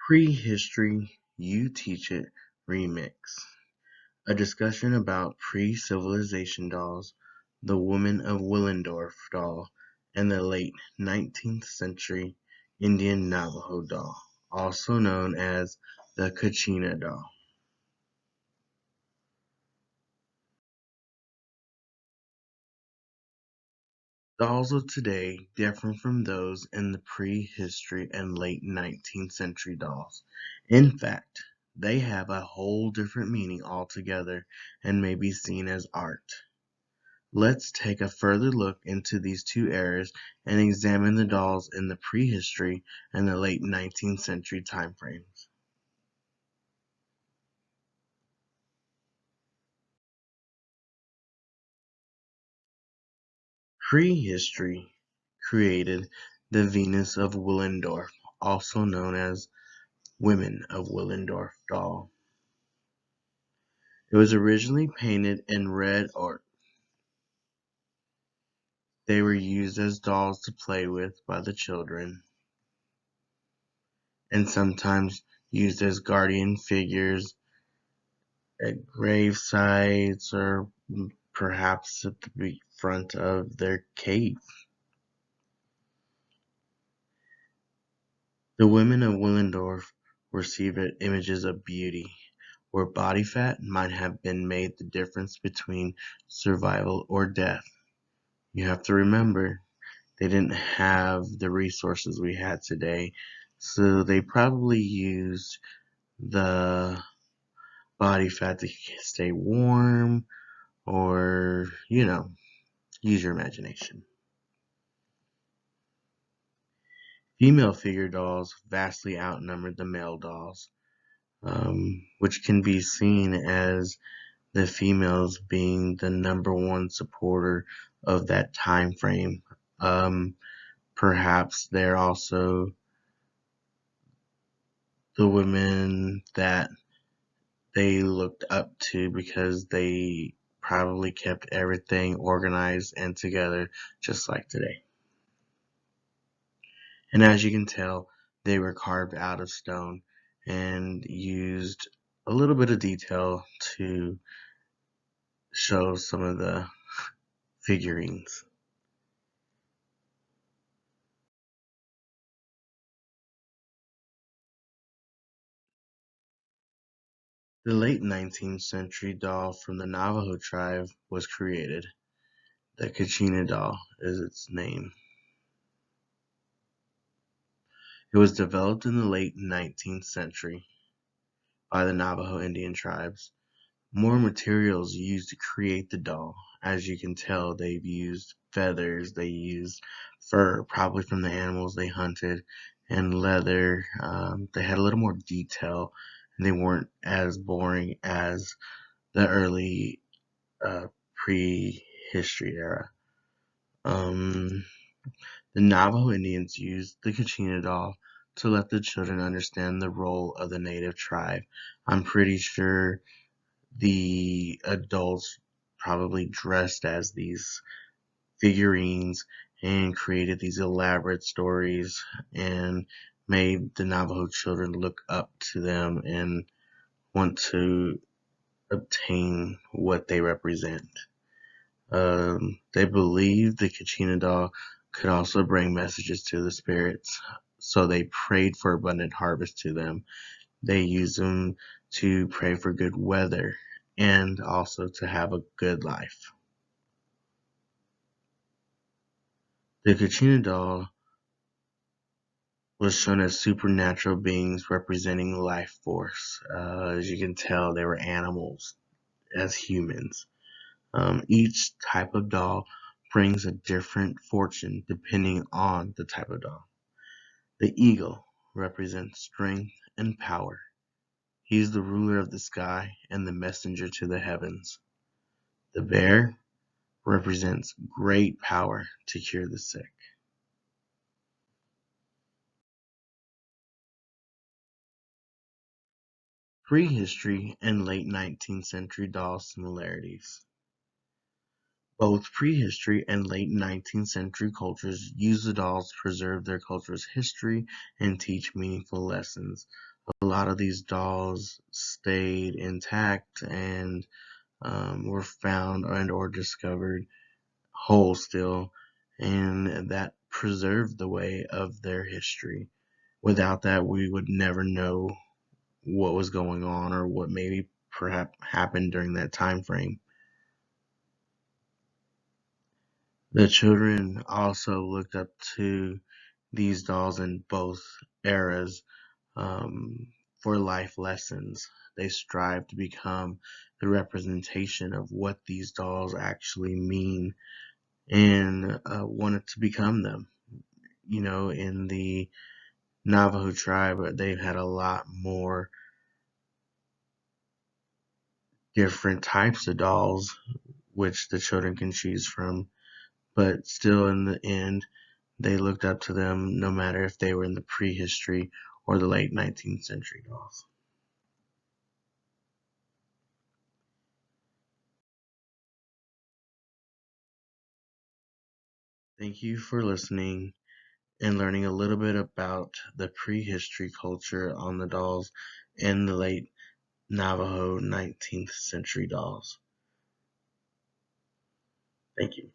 Prehistory You Teach It Remix. A discussion about pre-civilization dolls, the Woman of Willendorf doll, and the late 19th century Indian Navajo doll, also known as the Kachina doll. Dolls of today differ from those in the prehistory and late 19th century dolls. In fact, they have a whole different meaning altogether and may be seen as art. Let's take a further look into these two eras and examine the dolls in the prehistory and the late 19th century timeframes. Prehistory created the Venus of Willendorf, also known as Women of Willendorf doll. It was originally painted in red art. They were used as dolls to play with by the children, and sometimes used as guardian figures at gravesites or perhaps at the front of their cave. The women of Willendorf received images of beauty, where body fat might have been made the difference between survival or death. You have to remember, they didn't have the resources we had today, so they probably used the body fat to stay warm or, use your imagination. Female figure dolls vastly outnumbered the male dolls, which can be seen as the females being the number one supporter of that time frame. Perhaps they're also the women that they looked up to because they probably kept everything organized and together just like today. And as you can tell, they were carved out of stone and used a little bit of detail to show some of the figurines. The late 19th century doll from the Navajo tribe was created. The Kachina doll is its name. It was developed in the late 19th century by the Navajo Indian tribes. More materials used to create the doll. As you can tell, they've used feathers, they used fur, probably from the animals they hunted, and leather. They had a little more detail, and they weren't as boring as the early prehistory era. Um, the Navajo Indians used the Kachina doll to let the children understand the role of the native tribe. I'm pretty sure the adults probably dressed as these figurines and created these elaborate stories and made the Navajo children look up to them and want to obtain what they represent. They believed the Kachina doll could also bring messages to the spirits, so they prayed for abundant harvest to them. They used them to pray for good weather and also to have a good life. The Kachina doll was shown as supernatural beings representing life force. As you can tell, they were animals as humans. Each type of doll brings a different fortune depending on the type of doll. The eagle represents strength and power. He's the ruler of the sky and the messenger to the heavens. The bear represents great power to cure the sick. Prehistory and late 19th century doll similarities. Both prehistory and late 19th century cultures use the dolls to preserve their culture's history and teach meaningful lessons. a lot of these dolls stayed intact and were found and or discovered whole still, and that preserved the way of their history. Without that, we would never know what was going on or what maybe perhaps happened during that time frame. The children also looked up to these dolls in both eras for life lessons. They strive to become the representation of what these dolls actually mean and wanted to become them. You know, in the Navajo tribe, they've had a lot more different types of dolls which the children can choose from, but still in the end, they looked up to them no matter if they were in the prehistory or the late 19th century dolls. Thank you for listening and learning a little bit about the prehistory culture on the dolls and the late Navajo 19th century dolls. Thank you.